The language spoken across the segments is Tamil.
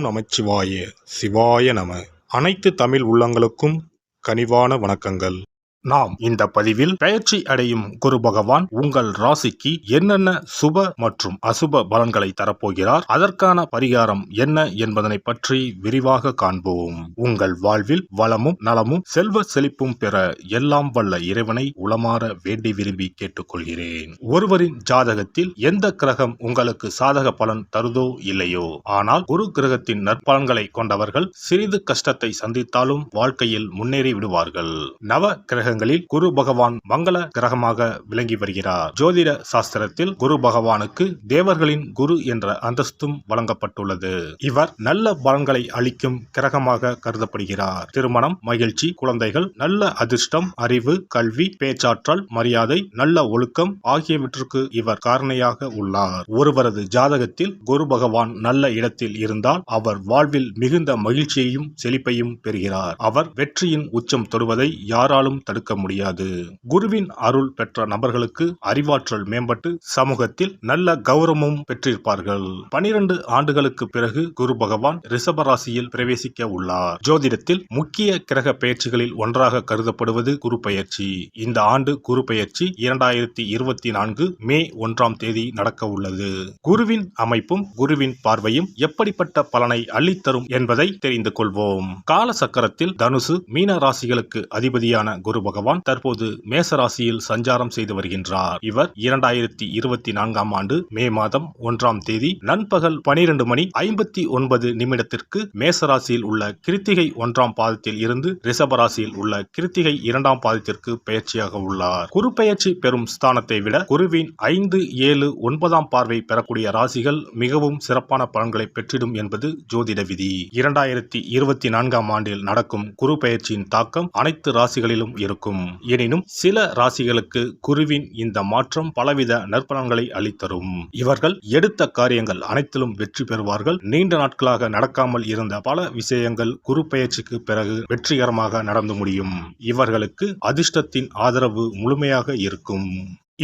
நமச்சிவாய சிவாய நம. அனைத்து தமிழ் உள்ளங்களுக்கும் கனிவான வணக்கங்கள். நாம் இந்த பதிவில் பெயர்ச்சி அடையும் குரு பகவான் உங்கள் ராசிக்கு என்னென்ன சுப மற்றும் அசுப பலன்களை தரப்போகிறார், அதற்கான பரிகாரம் என்ன என்பதனை பற்றி விரிவாக காண்போம். உங்கள் வாழ்வில் வளமும் நலமும் செல்வ செழிப்பும் பெற எல்லாம் வல்ல இறைவனை உளமாற வேண்டி விரும்பி கேட்டுக்கொள்கிறேன். ஒருவரின் ஜாதகத்தில் எந்த கிரகம் உங்களுக்கு சாதக பலன் தருதோ இல்லையோ, ஆனால் குரு கிரகத்தின் நற்பலன்களை கொண்டவர்கள் சிறிது கஷ்டத்தை சந்தித்தாலும் வாழ்க்கையில் முன்னேறி விடுவார்கள். நவ கிரக குரு பகவான் மங்கள கிரகமாக விளங்கி வருகிறார். ஜோதிட சாஸ்திரத்தில் குரு பகவானுக்கு தேவர்களின் குரு என்ற அந்தஸ்தும் வழங்கப்பட்டுள்ளது. இவர் நல்ல பலன்களை அளிக்கும் கிரகமாக கருதப்படுகிறார். திருமணம், மகிழ்ச்சி, குழந்தைகள், நல்ல அதிர்ஷ்டம், அறிவு, கல்வி, பேச்சாற்றல், மரியாதை, நல்ல ஒழுக்கம் ஆகியவற்றுக்கு இவர் காரணியாக உள்ளார். ஒருவரது ஜாதகத்தில் குரு பகவான் நல்ல இடத்தில் இருந்தால் அவர் வாழ்வில் மிகுந்த மகிழ்ச்சியையும் செழிப்பையும் பெறுகிறார். அவர் வெற்றியின் உச்சம் தொடுவதை யாராலும் தடுக்க முடியாது. குருவின் அருள் பெற்ற நபர்களுக்கு அறிவாற்றல் மேம்பட்டு சமூகத்தில் நல்ல கௌரவமும் பெற்றிருப்பார்கள். 12 ஆண்டுகளுக்கு பிறகு குரு பகவான் ரிஷப ராசியில் பிரவேசிக்க உள்ளார். ஜோதிடத்தில் முக்கிய கிரக பெயர்ச்சிகளில் ஒன்றாக கருதப்படுவது குரு பெயர்ச்சி. இந்த ஆண்டு குரு பெயர்ச்சி 2024 மே 1ஆம் தேதி நடக்க உள்ளது. குருவின் அமைப்பும் குருவின் பார்வையும் எப்படிப்பட்ட பலனை அள்ளித்தரும் என்பதை தெரிந்து கொள்வோம். கால சக்கரத்தில் தனுசு, மீன ராசிகளுக்கு அதிபதியான குரு பகவான் தற்போது மேச ராசியில் சஞ்சாரம் செய்து வருகின்றார். இவர் 2024ஆம் ஆண்டு மே மாதம் 1ஆம் தேதி நண்பகல் 12:59 மேச ராசியில் உள்ள கிருத்திகை 1ஆம் பாதத்தில் இருந்து ரிஷப ராசியில் உள்ள கிருத்திகை 2ஆம் பாதத்திற்கு பெயர்ச்சியாக உள்ளார். குரு பெயர்ச்சி பெறும் ஸ்தானத்தை விட குருவின் 5, 7, 9ஆம் பார்வை பெறக்கூடிய ராசிகள் மிகவும் சிறப்பான பலன்களை பெற்றிடும் என்பது ஜோதிட விதி. 2024ஆம் ஆண்டில் நடக்கும் குரு பெயர்ச்சியின் தாக்கம் அனைத்து ராசிகளிலும் இருக்கும். எனினும் சில ராசிகளுக்கு குருவின் இந்த மாற்றம் பலவித நற்பலன்களை அளித்தரும். இவர்கள் எடுத்த காரியங்கள் அனைத்திலும் வெற்றி பெறுவார்கள். நீண்ட நாட்களாக நடக்காமல் இருந்த பல விஷயங்கள் குரு பெயர்ச்சிக்கு பிறகு வெற்றிகரமாக நடந்து முடியும். இவர்களுக்கு அதிர்ஷ்டத்தின் ஆதரவு முழுமையாக இருக்கும்.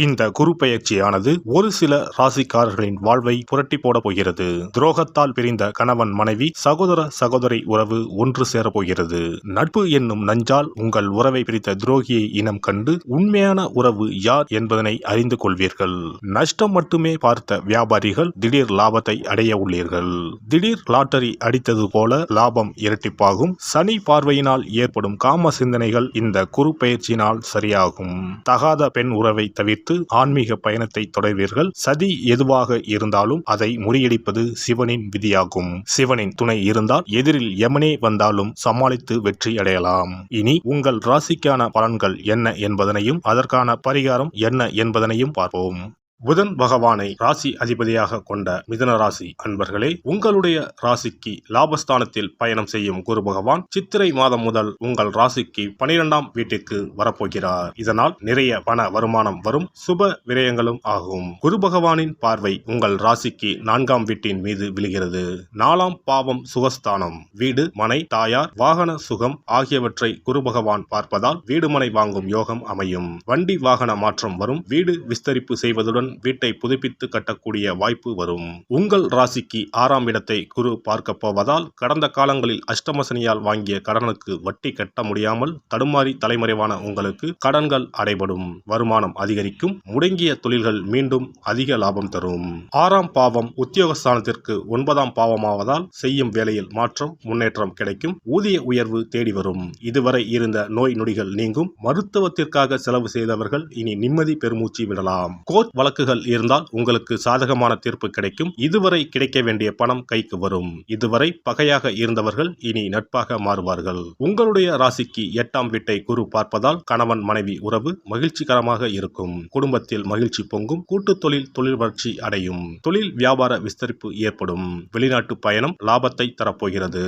இந்த குரு பெயர்ச்சியானது ஒரு சில ராசிக்காரர்களின் வாழ்வை புரட்டி போட போகிறது. துரோகத்தால் பிரிந்த கணவன் மனைவி, சகோதர சகோதரி உறவு ஒன்று சேரப்போகிறது. நட்பு என்னும் நஞ்சால் உங்கள் உறவை பிரித்த துரோகியை இனம் கண்டு உண்மையான உறவு யார் என்பதனை அறிந்து கொள்வீர்கள். நஷ்டம் மட்டுமே பார்த்த வியாபாரிகள் திடீர் லாபத்தை அடைய உள்ளீர்கள். திடீர் லாட்டரி அடித்தது போல லாபம் இரட்டிப்பாகும். சனி பார்வையினால் ஏற்படும் காம சிந்தனைகள் இந்த குரு பெயர்ச்சியினால் சரியாகும். தகாத பெண் உறவை தவிர்த்து ஆன்மீக பயணத்தை தொடர்வீர்கள். சதி எதுவாக இருந்தாலும் அதை முறியடிப்பது சிவனின் விதியாகும். சிவனின் துணை இருந்தால் எதிரில் யமனே வந்தாலும் சமாளித்து வெற்றி அடையலாம். இனி உங்கள் ராசிக்கான பலன்கள் என்ன என்பதனையும் அதற்கான பரிகாரம் என்ன என்பதனையும் பார்ப்போம். புதன் பகவானை ராசி அதிபதியாக கொண்ட மிதுன ராசி அன்பர்களே, உங்களுடைய ராசிக்கு லாபஸ்தானத்தில் பயணம் செய்யும் குரு பகவான் சித்திரை மாதம் முதல் உங்கள் ராசிக்கு 12ஆம் வீட்டிற்கு வரப்போகிறார். இதனால் நிறைய பண வருமானம் வரும், சுப விரயங்களும் ஆகும். குரு பகவானின் பார்வை உங்கள் ராசிக்கு 4ஆம் வீட்டின் மீது விழுகிறது. 4ஆம் பாவம் சுகஸ்தானம். வீடு, மனை, தாயார், வாகன சுகம் ஆகியவற்றை குரு பகவான் பார்ப்பதால் வீடுமனை வாங்கும் யோகம் அமையும். வண்டி வாகன மாற்றம் வரும். வீடு விஸ்தரிப்பு செய்வதுடன் வீட்டை புதுப்பித்து கட்டக்கூடிய வாய்ப்பு வரும். உங்கள் ராசிக்கு 6ஆம் இடத்தை குரு பார்க்க போவதால் கடந்த காலங்களில் அஷ்டமசனியால் வாங்கிய கடனுக்கு வட்டி கட்ட முடியாமல் தடுமாறி தலைமறைவான உங்களுக்கு கடன்கள் அடைபடும். வருமானம் அதிகரிக்கும். முடங்கிய தொழில்கள் மீண்டும் அதிக லாபம் தரும். 6ஆம் பாவம் உத்தியோகஸ்தானத்திற்கு 9ஆம் பாவமாவதால் செய்யும் வேலையில் மாற்றம், முன்னேற்றம் கிடைக்கும். ஊதிய உயர்வு தேடி வரும். இதுவரை இருந்த நோய் நொடிகள் நீங்கும். மருத்துவத்திற்காக செலவு செய்தவர்கள் இனி நிம்மதி பெருமூச்சு விடலாம். கோர்ட் வழக்குகள் இருந்தால் உங்களுக்கு சாதகமான தீர்ப்பு கிடைக்கும். இதுவரை கிடைக்க வேண்டிய பணம் கைக்கு வரும். இதுவரை பகையாக இருந்தவர்கள் இனி நட்பாக மாறுவார்கள். உங்களுடைய ராசிக்கு 8ஆம் வீட்டை குரு பார்ப்பதால் கணவன் மனைவி உறவு மகிழ்ச்சிகரமாக இருக்கும். குடும்பத்தில் மகிழ்ச்சி பொங்கும். கூட்டு தொழில் வளர்ச்சி அடையும். தொழில் வியாபார விஸ்தரிப்பு ஏற்படும். வெளிநாட்டு பயணம் லாபத்தை தரப்போகிறது.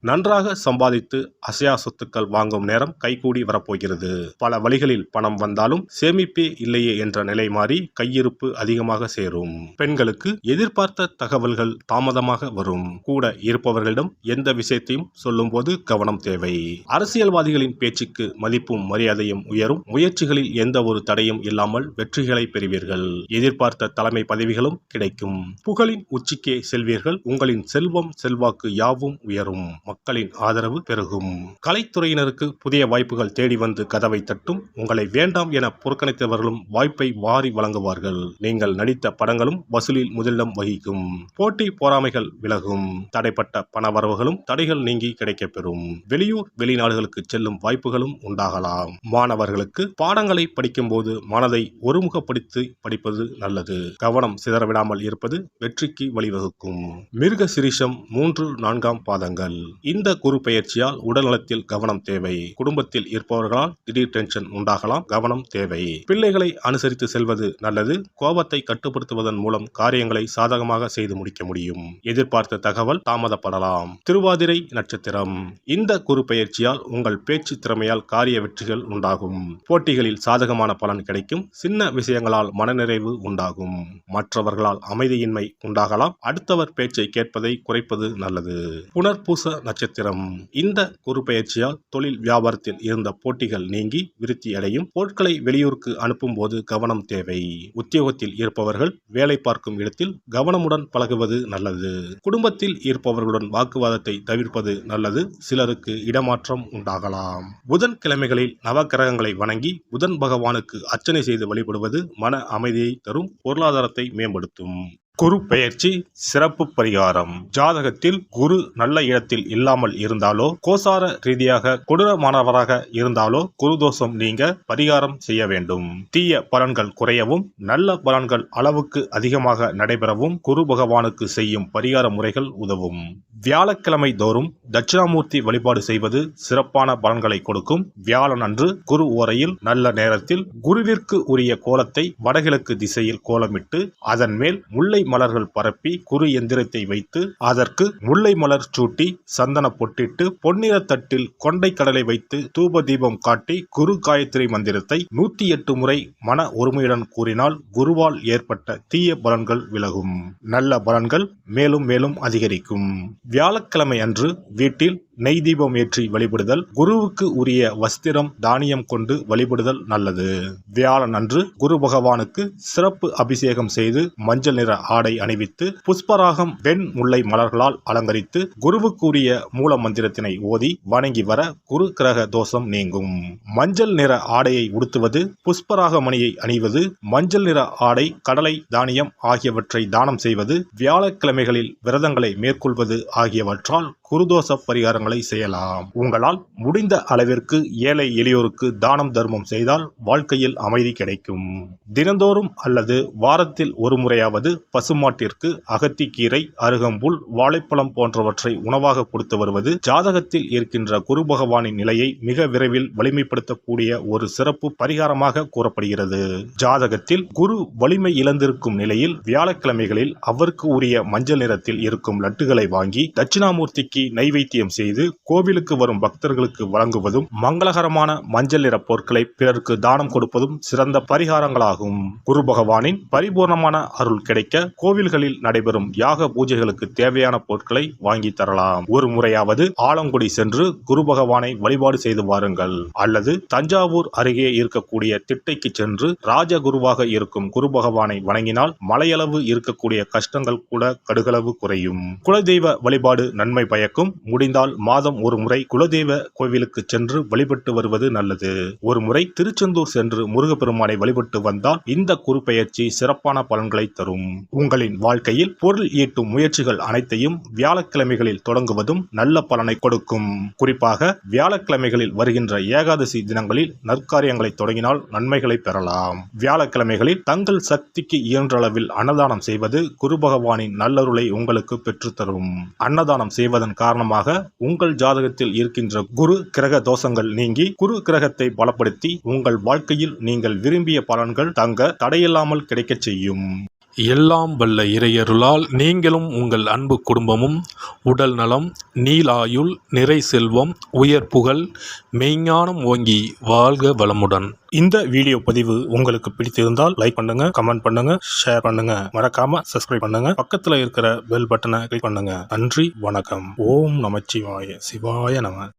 நன்றாக சம்பாதித்து அசையா சொத்துக்கள் வாங்கும் நேரம் கைகூடி வரப்போகிறது. பல வழிகளில் பணம் வந்தாலும் சேமிப்பே இல்லையே என்ற நிலை மாறி கையிருப்பு அதிகமாக சேரும். பெண்களுக்கு எதிர்பார்த்த தகவல்கள் தாமதமாக வரும். கூட இருப்பவர்களிடம் எந்த விஷயத்தையும் சொல்லும் போது கவனம் தேவை. அரசியல்வாதிகளின் பேச்சுக்கு மதிப்பும் மரியாதையும் உயரும். முயற்சிகளில் எந்த ஒரு தடையும் இல்லாமல் வெற்றிகளை பெறுவீர்கள். எதிர்பார்த்த தலைமை பதவிகளும் கிடைக்கும். புகழின் உச்சிக்கே செல்வீர்கள். உங்களின் செல்வம் செல்வாக்கு யாவும் உயரும். மக்களின் ஆதரவு பெருகும். கலைத்துறையினருக்கு புதிய வாய்ப்புகள் தேடி வந்து கதவை தட்டும். உங்களை வேண்டாம் என புறக்கணித்தவர்களும் வாய்ப்பை வாரி வழங்குவார்கள். நீங்கள் நடித்த படங்களும் வசூலில் முதலிடம் வகிக்கும். போட்டி பொறாமைகள் விலகும். தடைப்பட்ட பணவரவுகளும் தடைகள் நீங்கி கிடைக்கப்பெறும். வெளியூர் வெளிநாடுகளுக்கு செல்லும் வாய்ப்புகளும் உண்டாகலாம். மாணவர்களுக்கு பாடங்களை படிக்கும் போது மனதை ஒருமுகப்படுத்தி படிப்பது நல்லது. கவனம் சிதறவிடாமல் இருப்பது வெற்றிக்கு வழிவகுக்கும். மிருக சிரீஷம் 3-4 பாதங்கள். இந்த குரு பெயர்ச்சியால் உடல்நலத்தில் கவனம் தேவை. குடும்பத்தில் இருப்பவர்களால் திடீர் டென்ஷன் உண்டாகலாம். கவனம் தேவை. பிள்ளைகளை அனுசரித்து செல்வது நல்லது. கோபத்தை கட்டுப்படுத்துவதன் மூலம் காரியங்களை சாதகமாக செய்து முடிக்க முடியும். எதிர்பார்த்த தகவல் தாமதப்படலாம். திருவாதிரை நட்சத்திரம். இந்த குரு பெயர்ச்சியால் உங்கள் பேச்சு திறமையால் காரிய வெற்றிகள் உண்டாகும். போட்டிகளில் சாதகமான பலன் கிடைக்கும். சின்ன விஷயங்களால் மனநிறைவு உண்டாகும். மற்றவர்களால் அமைதியின்மை உண்டாகலாம். அடுத்தவர் பேச்சை கேட்பதை குறைப்பது நல்லது. புனர்பூச நட்சத்திரம். இந்த குரு பெயர்ச்சியால் தொழில் வியாபாரத்தில் இருந்த போட்டிகள் நீங்கி விருத்தி அடையும். பொருட்களை வெளியூருக்கு அனுப்பும் போது கவனம் தேவை. உத்தியோகத்தில் இருப்பவர்கள் வேலை பார்க்கும் இடத்தில் கவனமுடன் பழகுவது நல்லது. குடும்பத்தில் இருப்பவர்களுடன் வாக்குவாதத்தை தவிர்ப்பது நல்லது. சிலருக்கு இடமாற்றம் உண்டாகலாம். புதன் கிழமைகளில் நவகிரகங்களை வணங்கி புதன் பகவானுக்கு அர்ச்சனை செய்து வழிபடுவது மன அமைதியை தரும். பொருளாதாரத்தை மேம்படுத்தும். குரு பெயர்ச்சி சிறப்பு பரிகாரம். ஜாதகத்தில் குரு நல்ல இடத்தில் இல்லாமல் இருந்தாலோ கோசார ரீதியாக கொடூரமானவராக இருந்தாலோ குருதோஷம் நீங்க பரிகாரம் செய்ய வேண்டும். தீய பலன்கள் குறையவும் நல்ல பலன்கள் அளவுக்கு அதிகமாக நடைபெறவும் குரு பகவானுக்கு செய்யும் பரிகார முறைகள் உதவும். வியாழக்கிழமை தோறும் தட்சிணாமூர்த்தி வழிபாடு செய்வது சிறப்பான பலன்களை கொடுக்கும். வியாழன் அன்று குரு ஓரையில் நல்ல நேரத்தில் குருவிற்கு உரிய கோலத்தை வடகிழக்கு திசையில் கோலமிட்டு அதன் மேல் முல்லை மலர்கள் பரப்பி குரு எந்திரத்தை வைத்து அதற்கு முல்லை மலர் சூட்டி சந்தன பொட்டிட்டு பொன்னிற தட்டில் கொண்டை கடலை வைத்து தூப தீபம் காட்டி குரு காயத்ரி மந்திரத்தை 108 முறை மன ஒருமையுடன் கூறினால் குருவால் ஏற்பட்ட தீய பலன்கள் விலகும். நல்ல பலன்கள் மேலும் மேலும் அதிகரிக்கும். வியாழக்கிழமை அன்று வீட்டில் நெய் தீபம் ஏற்றி வழிபடுதல். குருவுக்கு உரிய வஸ்திரம் தானியம் கொண்டு வழிபடுதல் நல்லது. வியாழன் அன்று குரு பகவானுக்கு சிறப்பு அபிஷேகம் செய்து மஞ்சள் நிற ஆடை அணிவித்து புஷ்பராகம் வெண் முல்லை மலர்களால் அலங்கரித்து குருவுக்கு உரிய மூல மந்திரத்தினை ஓதி வணங்கி வர குரு கிரக தோஷம் நீங்கும். மஞ்சள் நிற ஆடையை உடுத்துவது, புஷ்பராக மணியை அணிவது, மஞ்சள் நிற ஆடை, கடலை, தானியம் ஆகியவற்றை தானம் செய்வது, வியாழக்கிழமைகளில் விரதங்களை மேற்கொள்வது ஆகியவற்றால் குருதோஷ பரிகாரங்களை செய்யலாம். உங்களால் முடிந்த அளவிற்கு ஏழை எளியோருக்கு தானம் தர்மம் செய்தால் வாழ்க்கையில் அமைதி கிடைக்கும். தினந்தோறும் அல்லது வாரத்தில் ஒரு முறையாவது பசுமாட்டிற்கு அகத்திக்கீரை, அருகம்புல், வாழைப்பழம் போன்றவற்றை உணவாக கொடுத்து வருவது ஜாதகத்தில் இருக்கின்ற குரு பகவானின் நிலையை மிக விரைவில் வலிமைப்படுத்தக்கூடிய ஒரு சிறப்பு பரிகாரமாக கூறப்படுகிறது. ஜாதகத்தில் குரு வலிமை இழந்திருக்கும் நிலையில் வியாழக்கிழமைகளில் அவருக்கு உரிய மஞ்சள் நிறத்தில் இருக்கும் லட்டுகளை வாங்கி தட்சிணாமூர்த்திக்கு நைவேத்தியம் செய்து கோவிலுக்கு வரும் பக்தர்களுக்கு வழங்குவதும் மங்களகரமான மஞ்சள் நிற பொருட்களை பிறருக்கு தானம் கொடுப்பதும் சிறந்த பரிகாரங்களாகும். குரு பகவானின் பரிபூர்ணமான அருள் கிடைக்க கோவில்களில் நடைபெறும் யாக பூஜைகளுக்கு தேவையான பொருட்களை வாங்கி தரலாம். ஒரு முறையாவது ஆலங்குடி சென்று குரு பகவானை வழிபாடு செய்து வாருங்கள். அல்லது தஞ்சாவூர் அருகே இருக்கக்கூடிய திட்டைக்கு சென்று ராஜகுருவாக இருக்கும் குரு பகவானை வணங்கினால் மலையளவு இருக்கக்கூடிய கஷ்டங்கள் கூட கடுகளவு குறையும். குலதெய்வ வழிபாடு நன்மை பயக்கும். முடிந்தால் மாதம் ஒரு முறை குலதெய்வ கோவிலுக்கு சென்று வழிபட்டு வருவது நல்லது. ஒரு முறை திருச்செந்தூர் சென்று முருகப்பெருமானை வழிபட்டு வந்தால் இந்த குரு பெயர்ச்சி சிறப்பான பலன்களை தரும். உங்களின் வாழ்க்கையில் பொருள் ஈட்டும் முயற்சிகள் அனைத்தையும் வியாழக்கிழமைகளில் தொடங்குவதும் நல்ல பலனை கொடுக்கும். குறிப்பாக வியாழக்கிழமைகளில் வருகின்ற ஏகாதசி தினங்களில் நற்காரியங்களை தொடங்கினால் நன்மைகளை பெறலாம். வியாழக்கிழமைகளில் தங்கள் சக்திக்கு இயன்றளவில் அன்னதானம் செய்வது குரு பகவானின் நல்லருளை உங்களுக்கு பெற்றுத்தரும். அன்னதானம் செய்வதன் காரணமாக உங்கள் ஜாதகத்தில் இருக்கின்ற குரு கிரக தோஷங்கள் நீங்கி குரு கிரகத்தை பலப்படுத்தி உங்கள் வாழ்க்கையில் நீங்கள் விரும்பிய பலன்கள் தங்க தடையில்லாமல் கிடைக்கச் செய்யும். எல்லாம் வல்ல இறையருளால் நீங்களும் உங்கள் அன்பு குடும்பமும் உடல் நலம், நீளாயுள், நிறை செல்வம், உயர் புகழ், மெய்ஞானம் ஓங்கி வாழ்க வளமுடன். இந்த வீடியோ பதிவு உங்களுக்கு பிடித்திருந்தால் லைக் பண்ணுங்க, கமெண்ட் பண்ணுங்க, ஷேர் பண்ணுங்க, மறக்காம சப்ஸ்கிரைப் பண்ணுங்க, பக்கத்துல இருக்கிற பெல் பட்டனை கிளிக் பண்ணுங்க. நன்றி, வணக்கம். ஓம் நமச்சிவாய, சிவாய நம.